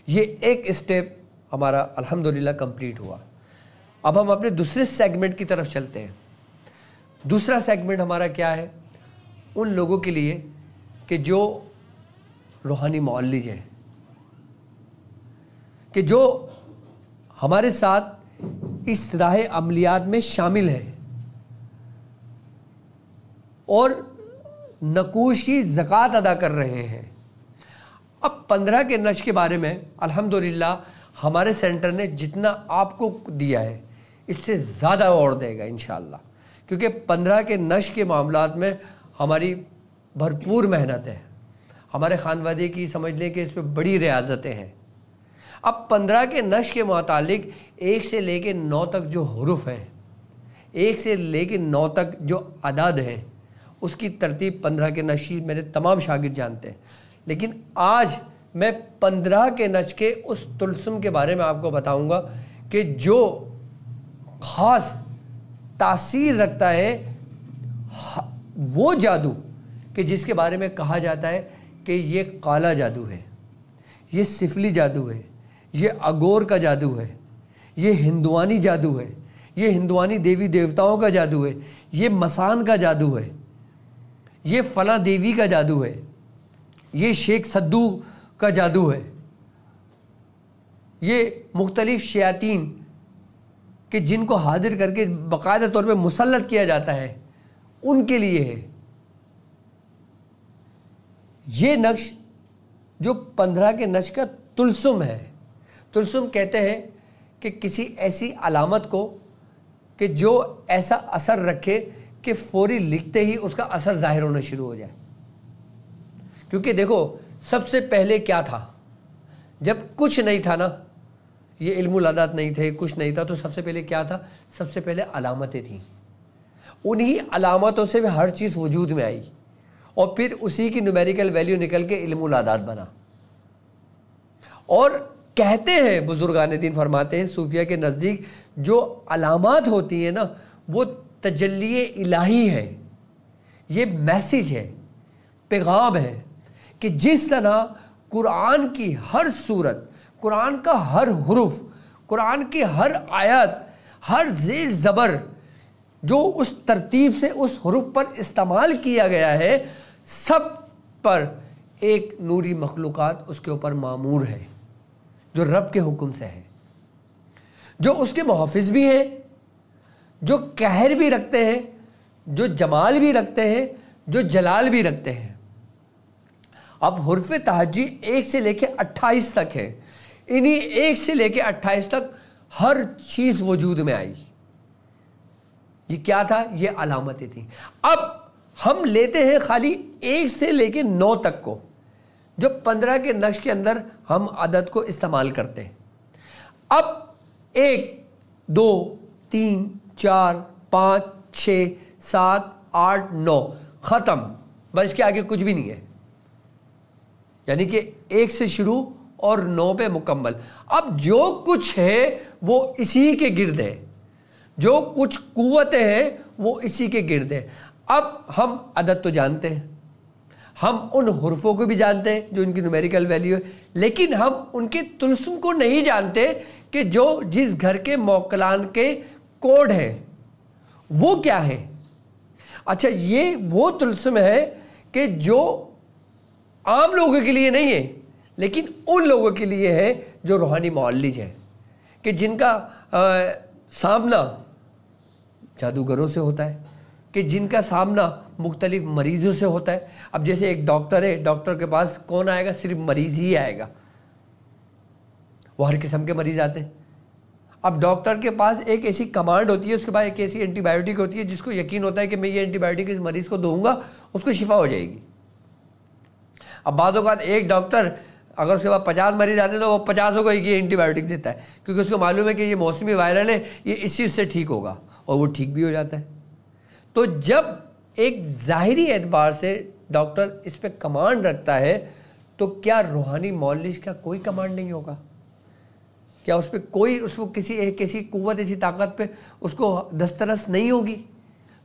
ये एक स्टेप हमारा अल्हम्दुलिल्लाह कंप्लीट हुआ। अब हम अपने दूसरे सेगमेंट की तरफ चलते हैं। दूसरा सेगमेंट हमारा क्या है? उन लोगों के लिए कि जो रूहानी मौल्लिज हैं, कि जो हमारे साथ इस राह अमलियात में शामिल हैं और नकूश की ज़कात अदा कर रहे हैं। अब 15 के नश के बारे में अल्हम्दुलिल्लाह हमारे सेंटर ने जितना आपको दिया है इससे ज़्यादा और देगा इंशाअल्लाह, क्योंकि 15 के नश के मामलात में हमारी भरपूर मेहनत है। हमारे खानवादे की समझ लें कि इसमें बड़ी रियाजतें हैं। अब 15 के नश के मुतालिक 1 से लेके 9 तक जो हुरूफ हैं, 1 से लेके 9 तक जो अदाद हैं, उसकी तरतीब 15 के नशी मेरे तमाम शागिर्द जानते हैं। लेकिन आज मैं 15 के नश के उस तुलसुम के बारे में आपको बताऊंगा कि जो ख़ास तासीर रखता है, वो जादू कि जिसके बारे में कहा जाता है कि ये काला जादू है, ये सिफली जादू है, ये अगोर का जादू है, ये हिंदुआनी जादू है, ये हिंदुआनी देवी देवताओं का जादू है, ये मसान का जादू है, ये फला देवी का जादू है, ये शेख सद्दू का जादू है, ये मुख्तलिफ शयातीन कि जिनको हाजिर करके बाकायदा तौर पे मुसल्लत किया जाता है उनके लिए है। ये नक्श जो 15 के नक्श का तुलसुम है। तुलसुम कहते हैं कि किसी ऐसी अलामत को कि जो ऐसा असर रखे कि फौरी लिखते ही उसका असर ज़ाहिर होना शुरू हो जाए। क्योंकि देखो, सबसे पहले क्या था, जब कुछ नहीं था ना, ये इल्मुल अदात नहीं थे, कुछ नहीं था, तो सबसे पहले क्या था? सबसे पहले अलामतें थीं। उन्हीं अलामतों से भी हर चीज़ वजूद में आई और फिर उसी की न्यूमेरिकल वैल्यू निकल के इल्मुल अदात बना। और कहते हैं बुजुर्गान दीन फरमाते हैं, सूफिया के नज़दीक जो अलामात होती हैं ना, वो तजल्ली इलाही है, ये मैसेज है, पैगाम है कि जिस तरह कुरान की हर सूरत, कुरान का हर हुरूफ, कुरान की हर आयत, हर ज़ेर ज़बर जो उस तरतीब से उस हुरूफ पर इस्तेमाल किया गया है, सब पर एक नूरी मखलूक़ात उसके ऊपर मामूर है जो रब के हुक्म से है, जो उसके मुहाफ़िज़ भी हैं, जो कहर भी रखते हैं, जो जमाल भी रखते हैं, जो जलाल भी रखते हैं। अब हुर्फ़ तहज्जी 1 से लेके 28 तक है। इन्हीं 1 से लेके 28 तक हर चीज़ वजूद में आई। ये क्या था? ये अलामतें थी। अब हम लेते हैं खाली 1 से लेके 9 तक को, जो 15 के नक्श के अंदर हम अदद को इस्तेमाल करते हैं। अब 1, 2, 3, 4, 5, 6, 7, 8, 9 ख़त्म, बस के आगे कुछ भी नहीं है। यानी कि 1 से शुरू और 9 पे मुकम्मल। अब जो कुछ है वो इसी के गिर्द है, जो कुछ कुव्वतें हैं वो इसी के गिर्द है। अब हम अदद तो जानते हैं, हम उन हुर्फ़ों को भी जानते हैं जो इनकी न्यूमेरिकल वैल्यू है, लेकिन हम उनके तुलसुम को नहीं जानते कि जो जिस घर के मौकलान के कोड हैं वो क्या है। अच्छा, ये वो तुलसुम है कि जो आम लोगों के लिए नहीं है, लेकिन उन लोगों के लिए है जो रूहानी मौल्लिज हैं, कि जिनका सामना जादूगरों से होता है, कि जिनका सामना मुख्तलिफ मरीज़ों से होता है। अब जैसे एक डॉक्टर है, डॉक्टर के पास कौन आएगा? सिर्फ मरीज़ ही आएगा, वो हर किस्म के मरीज़ आते हैं। अब डॉक्टर के पास एक ऐसी कमांड होती है, उसके बाद एक ऐसी एंटीबायोटिक होती है जिसको यकीन होता है कि मैं ये एंटीबायोटिक इस मरीज़ को दूंगा, उसको शिफा हो जाएगी। अब बातों का एक डॉक्टर अगर उसके बाद 50 मरीज आते हैं तो वो 50 को ये एंटीबायोटिक देता है, क्योंकि उसको मालूम है कि ये मौसमी वायरल है, ये इस चीज़ से ठीक होगा, और वो ठीक भी हो जाता है। तो जब एक ज़ाहिरी एतबार से डॉक्टर इस पर कमांड रखता है, तो क्या रूहानी मौलिज का कोई कमांड नहीं होगा? क्या उस पर कोई, उसको किसी कुव्वत, ऐसी ताकत पे उसको दस्तरस नहीं होगी?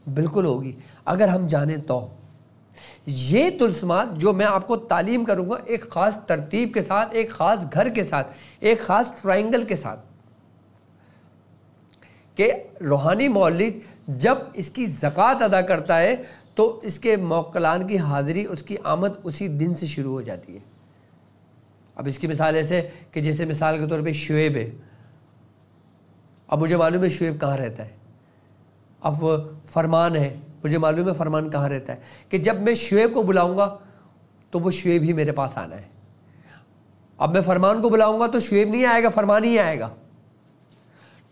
बिल्कुल होगी, अगर हम जानें तो। ये तुलसमात जो मैं आपको तालीम करूंगा एक ख़ास तरतीब के साथ, एक ख़ास घर के साथ, एक ख़ास ट्रायंगल के साथ, कि रूहानी मौलिद जब इसकी ज़कात अदा करता है तो इसके मौक्कलान की हाज़िरी, उसकी आमद उसी दिन से शुरू हो जाती है। अब इसकी मिसाल ऐसे कि जैसे मिसाल के तौर पे शुएब है। अब मुझे मालूम है शुएब कहाँ रहता है। अब फरमान है, मुझे मालूम है फरमान कहाँ रहता है, कि जब मैं शुएब को बुलाऊंगा तो वो शुएब ही मेरे पास आना है। अब मैं फरमान को बुलाऊंगा तो शुएब नहीं आएगा, फरमान ही आएगा।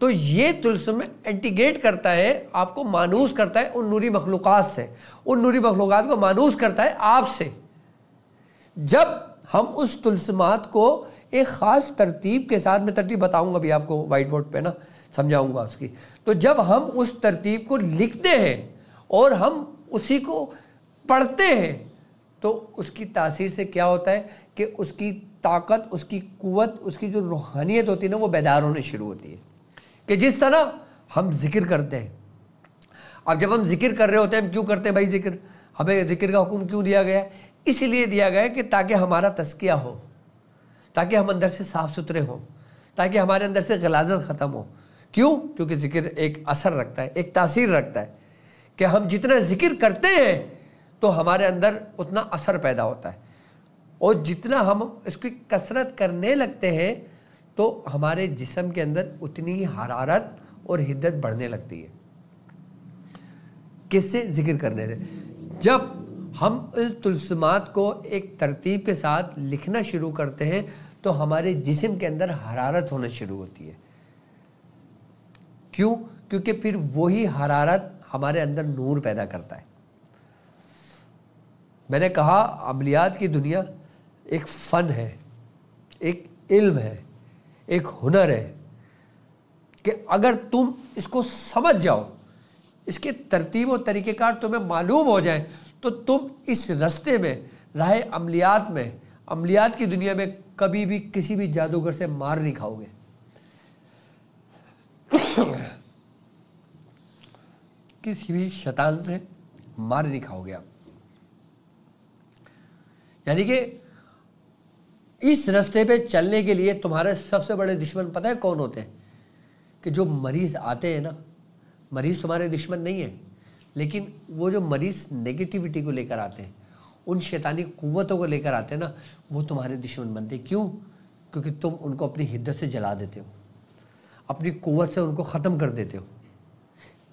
तो ये तुलसम एंटीग्रेट करता है, आपको मानूस करता है उन नूरी मखलूक़ात से, उन नूरी मखलूक़ात को मानूस करता है आपसे। जब हम उस तुलसमात को एक ख़ास तरतीब के साथ, मैं तरतीब बताऊंगा भी आपको वाइट बोर्ड पे ना, समझाऊंगा उसकी। तो जब हम उस तरतीब को लिखते हैं और हम उसी को पढ़ते हैं तो उसकी तासीर से क्या होता है कि उसकी ताकत, उसकी क़ुव्वत, उसकी जो रूहानियत होती है ना, वो बेदार होने शुरू होती है। कि जिस तरह हम जिक्र करते हैं, अब जब हम जिक्र कर रहे होते हैं, हम क्यों करते हैं भाई जिक्र? हमें जिक्र का हुक्म क्यों दिया गया है? इसलिए दिया गया है कि ताकि हमारा तज़किया हो, ताकि हम अंदर से साफ़ सुथरे हों, ताकि हमारे अंदर से गलाज़त ख़त्म हो। क्यों? क्योंकि जिक्र एक असर रखता है, एक तासीर रखता है कि हम जितना जिक्र करते हैं तो हमारे अंदर उतना असर पैदा होता है, और जितना हम इसकी कसरत करने लगते हैं तो हमारे जिस्म के अंदर उतनी ही हरारत और हिद्दत बढ़ने लगती है। किससे? जिक्र करने से। जब हम इस तुलसमात को एक तरतीब के साथ लिखना शुरू करते हैं तो हमारे जिस्म के अंदर हरारत होना शुरू होती है। क्यों? क्योंकि फिर वही हरारत हमारे अंदर नूर पैदा करता है। मैंने कहा अमलियात की दुनिया एक फ़न है, एक इल्म है, एक हुनर है कि अगर तुम इसको समझ जाओ, इसके तरतीब और तरीक़ेकार तुम्हें मालूम हो जाए तो तुम इस रास्ते में, राह अमलियात में, अमलियात की दुनिया में कभी भी किसी भी जादूगर से मार नहीं खाओगे। किसी भी शैतान से मार नहीं खाओगे आप। यानी कि इस रास्ते पे चलने के लिए तुम्हारे सबसे बड़े दुश्मन पता है कौन होते हैं? कि जो मरीज़ आते हैं ना, मरीज़ तुम्हारे दुश्मन नहीं है, लेकिन वो जो मरीज़ नेगेटिविटी को लेकर आते हैं, उन शैतानी कुव्वतों को लेकर आते हैं ना, वो तुम्हारे दुश्मन बनते हैं। क्यों? क्योंकि तुम उनको अपनी हिद्दत से जला देते हो, अपनी कुव्वत से उनको ख़त्म कर देते हो,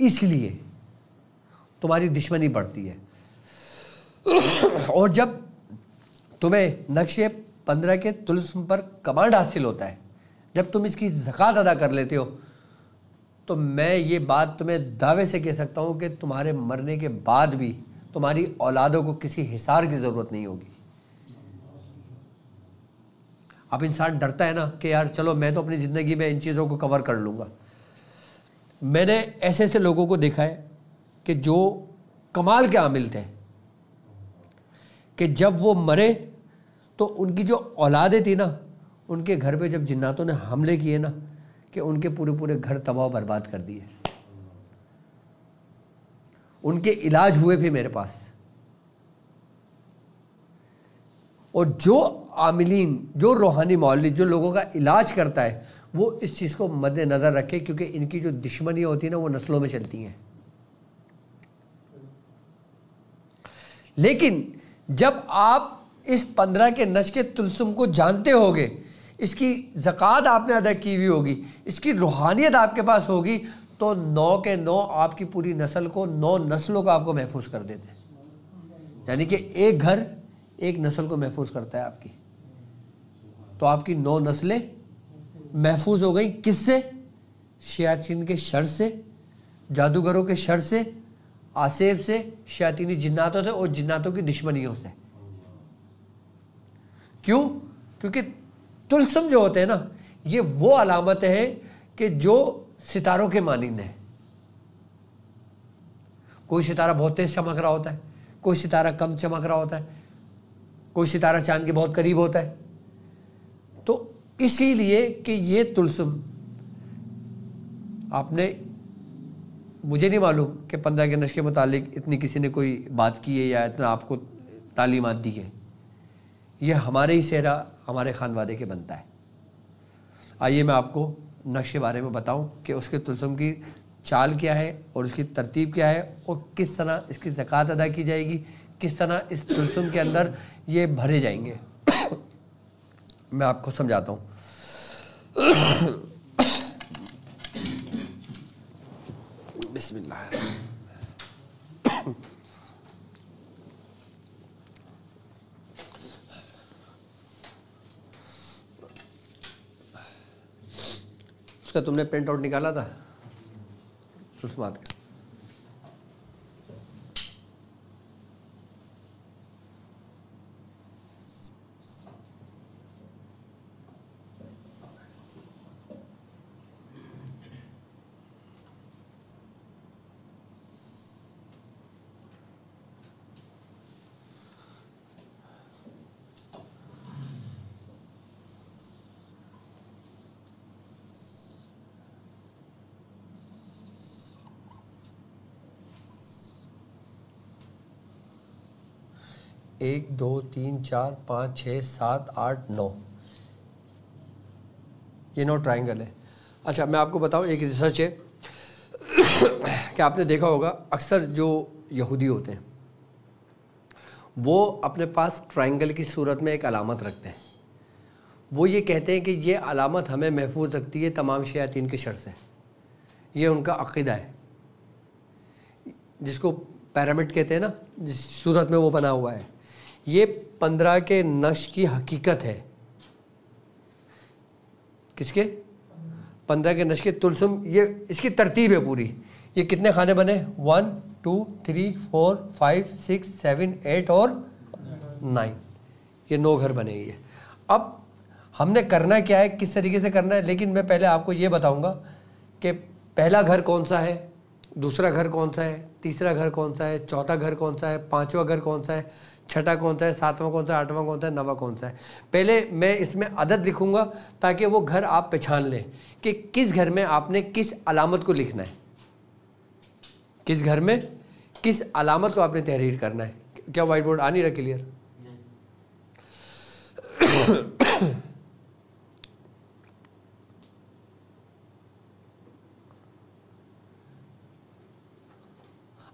इसलिए तुम्हारी दुश्मनी बढ़ती है। और जब तुम्हें नक्शे 15 के तुलस्म पर कमांड हासिल होता है, जब तुम इसकी ज़कात अदा कर लेते हो, तो मैं ये बात तुम्हें दावे से कह सकता हूँ कि तुम्हारे मरने के बाद भी तुम्हारी औलादों को किसी हिसार की ज़रूरत नहीं होगी। अब इंसान डरता है ना कि यार चलो मैं तो अपनी ज़िंदगी में इन चीज़ों को कवर कर लूँगा। मैंने ऐसे ऐसे लोगों को देखा है कि जो कमाल के आमिल थे, कि जब वो मरे तो उनकी जो औलादें थी ना, उनके घर पे जब जिन्नातों ने हमले किए ना, कि उनके पूरे पूरे घर तबाह बर्बाद कर दिए। उनके इलाज हुए भी मेरे पास। और जो आमिलीन, जो रूहानी मौलिद, जो लोगों का इलाज करता है, वो इस चीज़ को मद्देनज़र रखे, क्योंकि इनकी जो दुश्मनियाँ होती हैं ना, वो नस्लों में चलती हैं। लेकिन जब आप इस 15 के नश के तुलसुम को जानते होगे, इसकी ज़कात आपने अदा की हुई होगी, इसकी रूहानियत आपके पास होगी, तो 9 के 9 आपकी पूरी नस्ल को, 9 नस्लों को आपको महफूज कर देते हैं। यानी कि एक घर एक नस्ल को महफूज करता है आपकी। तो आपकी 9 नस्लें महफूज हो गई। किससे? शयातीन के शर से, जादूगरों के शर से, आसेब से, शयातीनी जिन्नातों से और जिन्नातों की दुश्मनियों से। क्यों? क्योंकि तुलसम जो होते हैं ना, ये वो अलामत है कि जो सितारों के मानिंद है। कोई सितारा बहुत तेज चमक रहा होता है, कोई सितारा कम चमक रहा होता है, कोई सितारा चांद के बहुत करीब होता है। तो इसीलिए कि ये तुलसम आपने मुझे नहीं मालूम कि 15 के नक्श के मुतालिक इतनी किसी ने कोई बात की है या इतना आपको तालीमात दी है। ये हमारे ही सेहरा हमारे खानवादे के बनता है। आइए मैं आपको नक्श के बारे में बताऊं कि उसके तुलसम की चाल क्या है और उसकी तरतीब क्या है और किस तरह इसकी ज़कात अदा की जाएगी, किस तरह इस तुलसम के अंदर ये भरे जाएंगे। मैं आपको समझाता हूँ। बिस्मिल्लाह। उसका तुमने प्रिंट आउट निकाला था उस बात का? एक, दो, तीन, चार, पाँच, छः, सात, आठ, 9, ये 9 ट्राइंगल है। अच्छा मैं आपको बताऊं, एक रिसर्च है कि आपने देखा होगा अक्सर जो यहूदी होते हैं वो अपने पास ट्राइंगल की सूरत में एक अलामत रखते हैं। वो ये कहते हैं कि ये अलामत हमें महफूज रखती है तमाम शयातीन के शर से। ये उनका अक़ीदा है, जिसको पिरामिड कहते हैं ना, जिस सूरत में वो बना हुआ है। ये 15 के नक्श की हकीकत है। किसके? 15 के नक्श के तुलसुम। ये इसकी तरतीब है पूरी। ये कितने खाने बने? 1 2 3 4 5 6 7 8 और 9। ये 9 घर बने। ये अब हमने करना क्या है, किस तरीके से करना है, लेकिन मैं पहले आपको ये बताऊंगा कि पहला घर कौन सा है, दूसरा घर कौन सा है, तीसरा घर कौन सा है, चौथा घर कौन सा है, पांचवा घर कौन सा है, छठा कौन सा है, सातवां कौन सा है, आठवां कौन सा है, नवा कौन सा है। पहले मैं इसमें अदद लिखूंगा ताकि वो घर आप पहचान लें कि किस घर में आपने किस अलामत को लिखना है, किस घर में किस अलामत को आपने तहरीर करना है। क्या वाइट बोर्ड आ नहीं रहा क्लियर?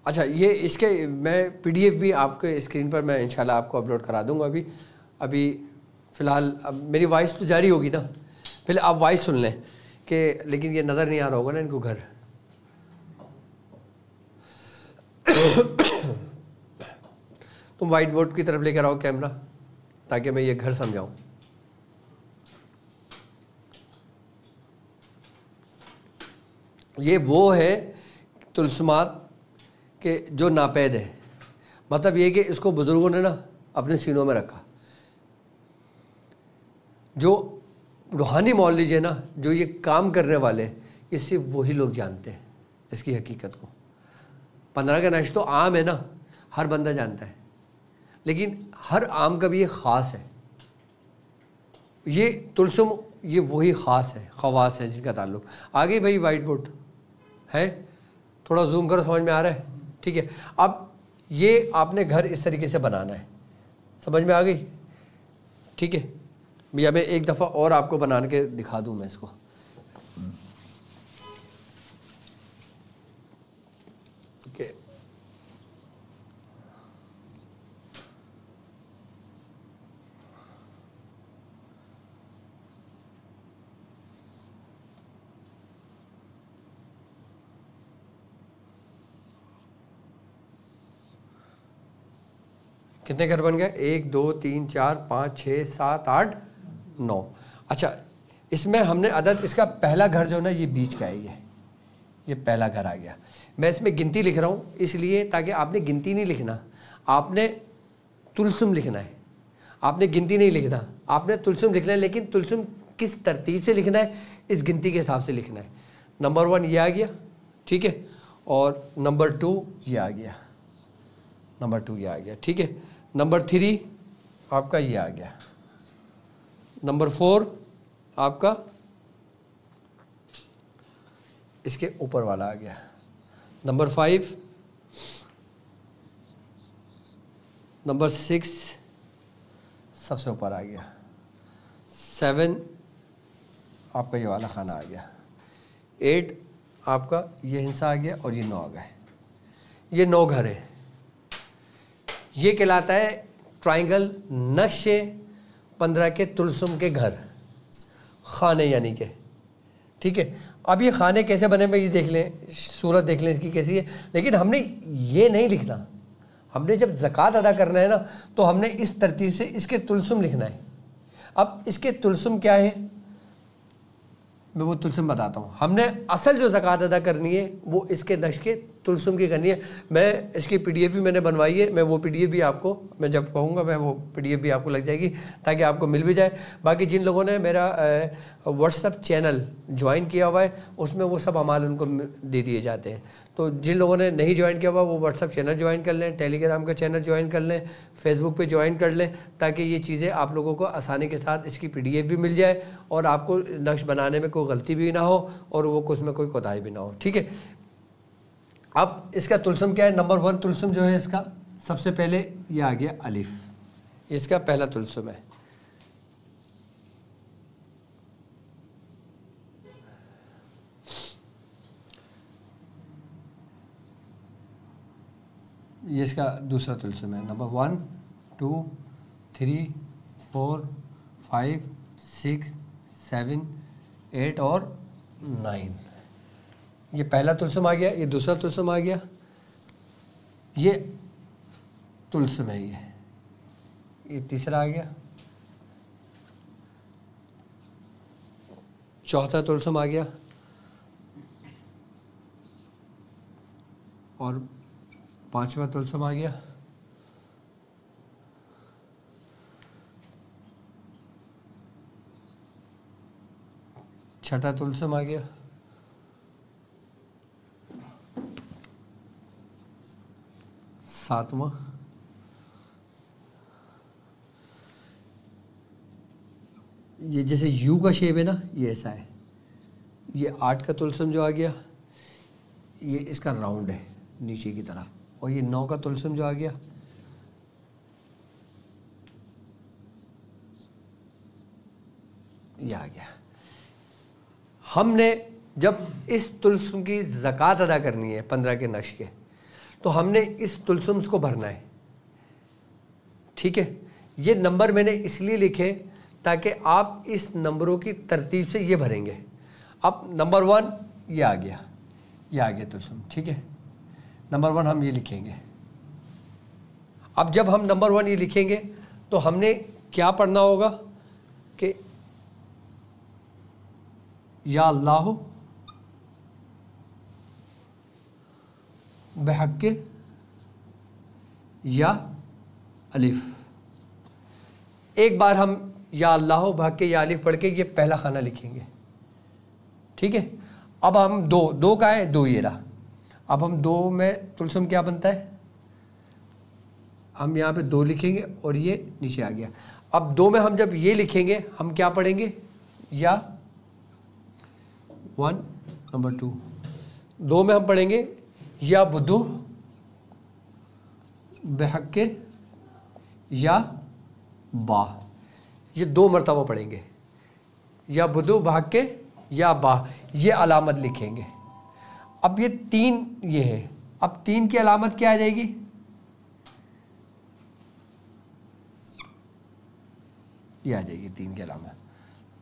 अच्छा, ये इसके मैं पीडीएफ भी आपके स्क्रीन पर मैं इंशाल्लाह आपको अपलोड करा दूंगा। अभी फ़िलहाल अब मेरी वॉइस तो जारी होगी ना, पहले आप वॉइस सुन लें कि, लेकिन ये नज़र नहीं आ रहा होगा ना इनको घर। तुम वाइट बोर्ड की तरफ लेकर आओ कैमरा ताकि मैं ये घर समझाऊं। ये वो है तुलसमात कि जो नापैद है, मतलब ये कि इसको बुज़ुर्गों ने ना अपने सीनों में रखा। जो रूहानी मौल लीजिए ना, जो ये काम करने वाले, ये सिर्फ वही लोग जानते हैं इसकी हकीकत को। 15 का नक्श तो आम है ना, हर बंदा जानता है, लेकिन हर आम का भी ये ख़ास है। ये तुलसुम ये वही ख़ास है, ख़वास है जिनका ताल्लुक़। आगे भाई वाइट बोर्ड है, थोड़ा जूम करो, समझ में आ रहा है? ठीक है। अब ये आपने घर इस तरीके से बनाना है, समझ में आ गई? ठीक है भैया, मैं एक दफ़ा और आपको बना के दिखा दूँ मैं इसको। ओके, कितने घर बन गए? 1 2 3 4 5 6 7 8 9। अच्छा, इसमें हमने अदद, इसका पहला घर जो ना ये बीच का है, ये पहला घर आ गया। मैं इसमें गिनती लिख रहा हूँ इसलिए ताकि आपने गिनती नहीं लिखना, आपने तुलसुम लिखना है। आपने गिनती नहीं लिखना, आपने तुलसुम लिखना है, लेकिन तुलसुम किस तरतीब से लिखना है, इस गिनती के हिसाब से लिखना है। नंबर 1 ये आ गया, ठीक है, और नंबर 2 ये आ गया, नंबर 2 ये आ गया, ठीक है। नंबर 3 आपका ये आ गया, नंबर 4 आपका इसके ऊपर वाला आ गया, नंबर 5, नंबर 6 सबसे ऊपर आ गया, 7 आपका ये वाला खाना आ गया, 8 आपका ये हिस्सा आ गया और ये 9 आ गए। ये 9 घर है। ये कहलाता है ट्राइंगल नक्शे 15 के तुलसुम के घर, खाने यानी के। ठीक है, अब ये खाने कैसे बने में ये देख लें, सूरत देख लें इसकी कैसी है। लेकिन हमने ये नहीं लिखना, हमने जब ज़कात अदा करना है ना तो हमने इस तरतीब से इसके तुलसुम लिखना है। अब इसके तुलसुम क्या है मैं वो तुलसुम बताता हूँ। हमने असल जो ज़कात अदा करनी है वो इसके नक्श के तुलसुम की करनी है। मैं इसकी PDF भी मैंने बनवाई है, मैं वो PDF भी आपको, मैं जब कहूँगा मैं वो PDF भी आपको लग जाएगी ताकि आपको मिल भी जाए। बाकी जिन लोगों ने मेरा व्हाट्सएप चैनल ज्वाइन किया हुआ है उसमें वो सब अमाल उनको दे दिए जाते हैं। तो जिन लोगों ने नहीं ज्वाइन किया हुआ वो व्हाट्सएप चैनल ज्वाइन कर लें, टेलीग्राम का चैनल ज्वाइन कर लें, फेसबुक पे ज्वाइन कर लें, ताकि ये चीज़ें आप लोगों को आसानी के साथ इसकी PDF भी मिल जाए और आपको नक्श बनाने में कोई गलती भी ना हो और वो उसमें कोई कोताही भी ना हो। ठीक है, अब इसका तुलसुम क्या है। नंबर 1 तुलसुम जो है इसका, सबसे पहले ये आ गया अलिफ, इसका पहला तुलसुम है। ये इसका दूसरा तुलसुम है। नंबर 1 2 3 4 5 6 7 8 और 9। ये पहला तुलसुम आ गया, ये दूसरा तुलसुम आ गया, ये तुलसुम है, ये तीसरा आ गया, चौथा तुलसुम आ गया और पांचवा तुलसुम आ गया, छठा तुलसुम आ गया, सातवां, ये जैसे यू का शेप है ना ये ऐसा है। ये 8 का तुलसुम जो आ गया ये इसका राउंड है नीचे की तरफ, और ये 9 का तुलसुम जो आ गया ये आ गया। हमने जब इस तुलसुम की ज़कात अदा करनी है 15 के नक्श के, तो हमने इस तुलसुम्स को भरना है। ठीक है, ये नंबर मैंने इसलिए लिखे ताकि आप इस नंबरों की तरतीब से ये भरेंगे। अब नंबर 1 ये आ गया, ये आ गया तुलसुम। ठीक है, नंबर 1 हम ये लिखेंगे। अब जब हम नंबर 1 ये लिखेंगे तो हमने क्या पढ़ना होगा कि या अल्लाह बेहक़ या अलिफ। एक बार हम या अल्लाह बेहक़ या अलिफ पढ़ के ये पहला खाना लिखेंगे। ठीक है, अब हम दो का है, 2 ये रहा। अब हम 2 में तुलसुम क्या बनता है, हम यहाँ पे 2 लिखेंगे और ये नीचे आ गया। अब 2 में हम जब ये लिखेंगे हम क्या पढ़ेंगे, या 1 नंबर 2। 2 में हम पढ़ेंगे या बुदू बेहक़ या बा। ये 2 मरतबा पढ़ेंगे, या बुदू बेहक़ या बा, ये अलामत लिखेंगे। अब ये 3 ये है, अब 3 की अलामत क्या आ जाएगी, ये आ जाएगी 3 की अलामत।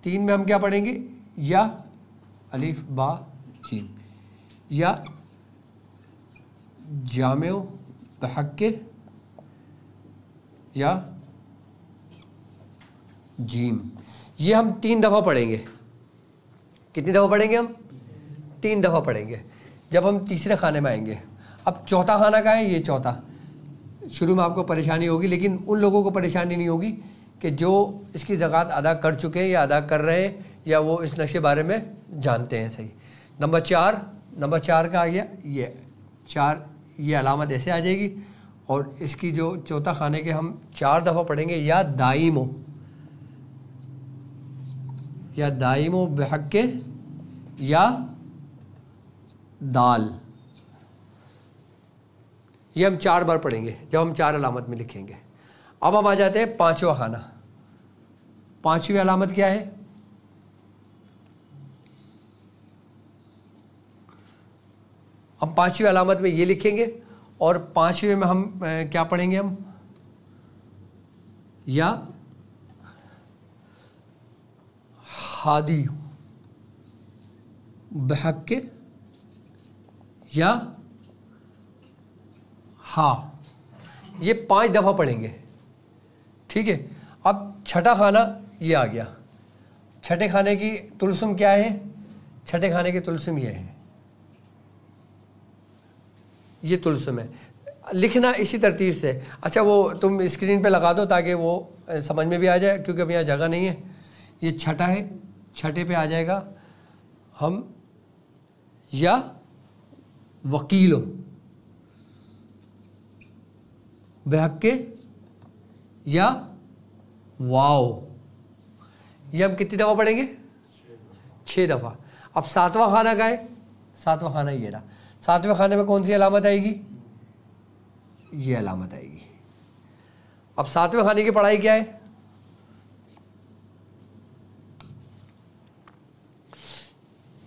3 में हम क्या पढ़ेंगे, या अलिफ बा जीम, या जामेओ बेहक़ या जीम। ये हम 3 दफ़ा पढ़ेंगे। कितनी दफ़ा पढ़ेंगे हम, 3 दफ़ा पढ़ेंगे जब हम तीसरे खाने में आएंगे। अब चौथा खाना का है, ये चौथा। शुरू में आपको परेशानी होगी, लेकिन उन लोगों को परेशानी नहीं होगी कि जो इसकी ज़कात अदा कर चुके हैं या अदा कर रहे हैं या वो इस नशे बारे में जानते हैं। सही। नंबर 4 का आ गया, ये 4, ये अलामत ऐसे आ जाएगी। और इसकी जो चौथा खाने के हम 4 दफ़ा पढ़ेंगे, या दाइमो बेहक़ या दाल। ये हम 4 बार पढ़ेंगे जब हम 4 अलामत में लिखेंगे। अब हम आ जाते हैं 5वां खाना। 5वीं अलामत क्या है? हम 5वीं अलामत में ये लिखेंगे और 5वें में हम क्या पढ़ेंगे? हम या हादी बहक या हाँ, ये 5 दफ़ा पढ़ेंगे। ठीक है। अब छठा खाना ये आ गया। छठे खाने की तुलसुम क्या है? छठे खाने की तुलसुम ये है, ये तुलसुम है। लिखना इसी तरतीब से। अच्छा वो तुम स्क्रीन पे लगा दो ताकि वो समझ में भी आ जाए, क्योंकि अभी यहाँ जगह नहीं है। ये छठा है, छठे पे आ जाएगा हम या वकीलो बेहक्के या वाओ। ये हम कितनी दफ़ा पढ़ेंगे? 6 दफ़ा। अब 7वां खाना का है? 7वां खाना ये रहा। 7वें खाने में कौन सी अलामत आएगी? ये अलामत आएगी। अब 7वें खाने की पढ़ाई क्या है?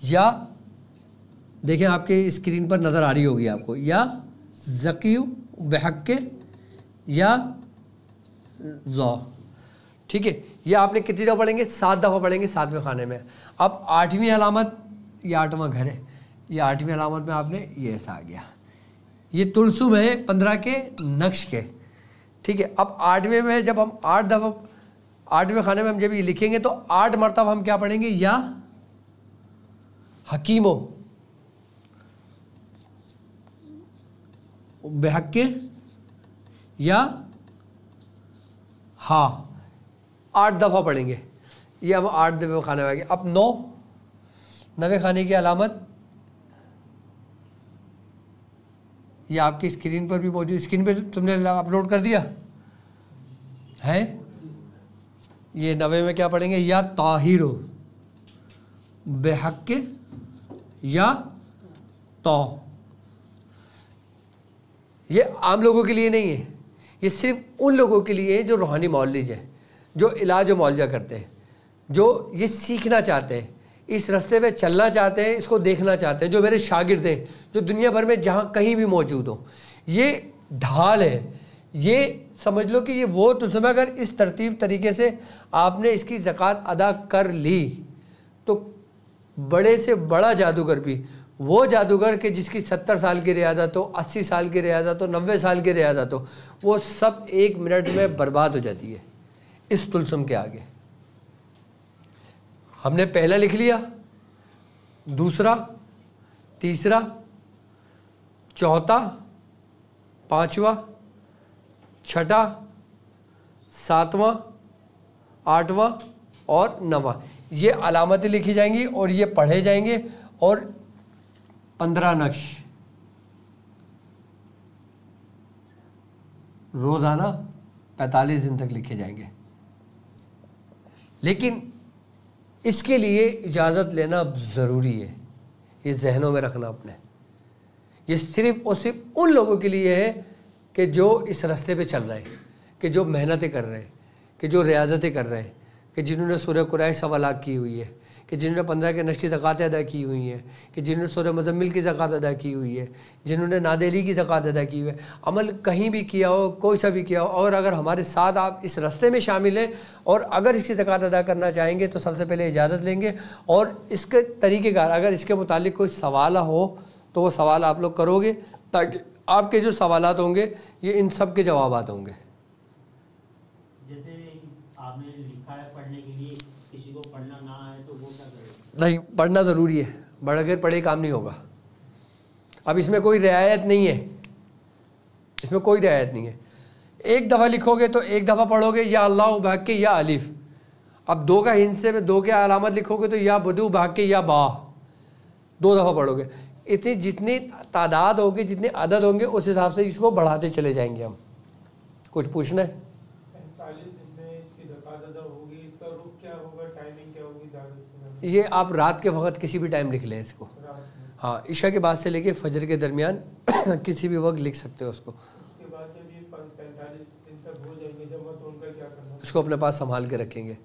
या देखें आपके स्क्रीन पर नज़र आ रही होगी आपको, या ज़कीउ बेहक्के या ज़ौ। ठीक है। ये आपने कितनी दफ़ा पढ़ेंगे? 7 दफ़ा पढ़ेंगे 7वें खाने में। अब 8वीं अलामत, ये 8वां घर है, ये 8वीं अलामत में आपने ये ऐसा आ गया। ये तुलसुम है 15 के नक्श के। ठीक है। अब 8वें में जब हम 8 दफ़ा 8वें खाने में हम जब ये लिखेंगे तो 8 मरतबा हम क्या पढ़ेंगे? या हकीमो बेहक्के या हाँ, 8 दफ़ा पढ़ेंगे। ये हम 8 दफ़े खाने में आएंगे। अब 9वें खाने की अलामत ये आपकी स्क्रीन पर भी मौजूद। स्क्रीन पे तुमने अपलोड कर दिया है? ये 9वें में क्या पढ़ेंगे? या ताहिरो बेहक्के या तो। ये आम लोगों के लिए नहीं है, ये सिर्फ उन लोगों के लिए है जो रूहानी मौलवी है, जो इलाज व मौलजा करते हैं, जो ये सीखना चाहते हैं, इस रास्ते पे चलना चाहते हैं, इसको देखना चाहते हैं, जो मेरे शागिर्द हैं, जो दुनिया भर में जहाँ कहीं भी मौजूद हो। ये ढाल है। ये समझ लो कि ये वो तुलसुम है। अगर इस तरतीब तरीके से आपने इसकी ज़कात अदा कर ली तो बड़े से बड़ा जादूगर भी, वो जादूगर के जिसकी 70 साल की रियादत हो, 80 साल की रियादत हो, 90 साल की रियादत हो, वो सब 1 मिनट में बर्बाद हो जाती है इस तुलसुम के आगे। हमने पहला लिख लिया, दूसरा, तीसरा, चौथा, 5वां, छठा, 7वां, 8वां और 9वां। ये अलामतें लिखी जाएंगी और ये पढ़े जाएंगे और 15 नक्श रोज़ाना 45 दिन तक लिखे जाएंगे। लेकिन इसके लिए इजाज़त लेना ज़रूरी है, ये जहनों में रखना अपने। ये सिर्फ़ और सिर्फ उन लोगों के लिए है कि जो इस रास्ते पे चल रहे हैं, कि जो मेहनतें कर रहे हैं, कि जो रियाज़तें कर रहे हैं, कि जिन्होंने सूरह कुरैश 1.25 लाख की हुई है, कि जिन्होंने 15 के नश की ज़कात अदा की हुई है, कि जिन्होंने सूरह मुज़म्मिल की ज़कात अदा की हुई है, जिन्होंने नादेली की ज़कात अदा की हुई है। अमल कहीं भी किया हो, कोई सा भी किया हो, और अगर हमारे साथ आप इस रास्ते में शामिल हैं और अगर इसकी ज़कात अदा करना चाहेंगे तो सबसे पहले इजाज़त लेंगे। और इसके तरीक़ेकार, अगर इसके मुतालिक कोई सवाल हो तो वो सवाल आप लोग करोगे, ताकि आपके जो सवालात होंगे ये इन सब के जवाबात होंगे। जैसे आपने लिखा है पढ़ने के लिए, किसी को पढ़ना ना आए तो वो क्या करें? नहीं, पढ़ना ज़रूरी है, बगैर पढ़े काम नहीं होगा। अब इसमें कोई रियायत नहीं है, इसमें कोई रियायत नहीं है। एक दफ़ा लिखोगे तो एक दफ़ा पढ़ोगे या अल्लाह भाग के या अलिफ। अब 2 का हिस्से में 2 के अलामत लिखोगे तो या बदू भाग के या बा, 2 दफ़ा पढ़ोगे। इतनी जितनी तादाद होगी, जितने अदद होंगे, उस हिसाब से इसको बढ़ाते चले जाएंगे हम। कुछ पूछना है? 45 दिन में इसकी ज़कात अदा होगी, इसका रुख क्या होगा, टाइमिंग क्या होगी? ये आप रात के वक्त किसी भी टाइम लिख लें इसको। हाँ, इशा के बाद से लेके फजर के दरमियान किसी भी वक्त लिख सकते हो उसको। उसके बाद जब ये 45 दिन तक हो जाएंगे जमा तो उनका क्या करना? उसको अपने पास संभाल के रखेंगे।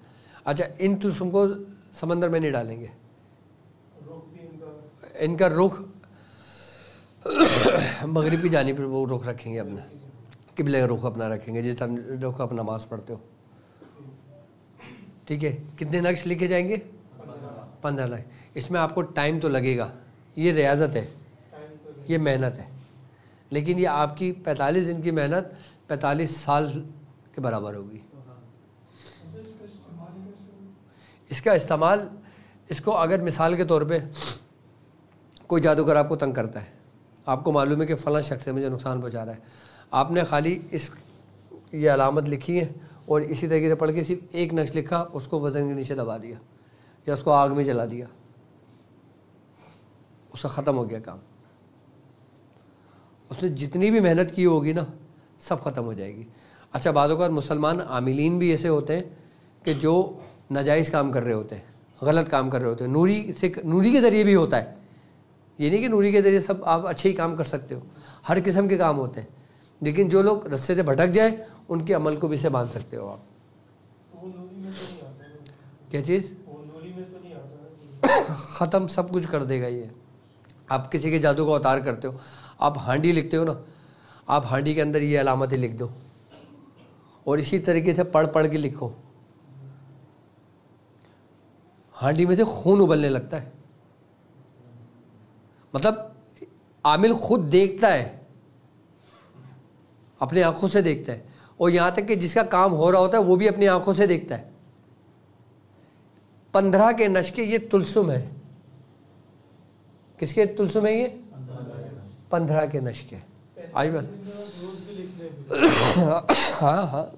अच्छा, इन तुम को समंदर में नहीं डालेंगे। रुख भी इनका रुख मगरिबी जानिब पर वो रुख रखेंगे अपना, किबले का रुख अपना रखेंगे, जिस तरह रुख अपना नमाज पढ़ते हो। ठीक है, कितने नक्श लिखे जाएंगे? 15 नक्श। इसमें आपको टाइम तो लगेगा, ये रियाजत है, ये मेहनत है, लेकिन ये आपकी 45 दिन की मेहनत 45 साल के बराबर होगी। इसका इस्तेमाल, इसको अगर मिसाल के तौर पे कोई जादूगर आपको तंग करता है, आपको मालूम है कि फ़लाँ शख्स से मुझे नुकसान पहुंचा रहा है, आपने खाली ये अलामत लिखी है और इसी तरीके से पढ़ के सिर्फ एक नक्श लिखा, उसको वज़न के नीचे दबा दिया या उसको आग में जला दिया, उसका ख़त्म हो गया काम। उसने जितनी भी मेहनत की होगी ना, सब ख़त्म हो जाएगी। अच्छा, बाज़ औक़ात मुसलमान आमिलीन भी ऐसे होते हैं कि जो नाजायज़ काम कर रहे होते हैं, गलत काम कर रहे होते हैं, नूरी के ज़रिए भी होता है। ये नहीं कि नूरी के ज़रिए सब आप अच्छे ही काम कर सकते हो, हर किस्म के काम होते हैं, लेकिन जो लोग रस्ते से भटक जाए उनके अमल को भी से बांध सकते हो आप। वो नूरी में तो नहीं आता है। क्या चीज़? वो नूरी में तो नहीं आता। ख़त्म सब कुछ कर देगा ये। आप किसी के जादू का अवतार करते हो, आप हांडी लिखते हो ना, आप हांडी के अंदर ये अलामतें लिख दो और इसी तरीके से पढ़ पढ़ के लिखो, हांडी में से खून उबलने लगता है। मतलब आमिल खुद देखता है, अपनी आंखों से देखता है, और यहाँ तक कि जिसका काम हो रहा होता है वो भी अपनी आंखों से देखता है। 15 के नशके ये तुलसुम है। किसके तुलसुम है ये? 15 के नशके। आई बस। हाँ हाँ,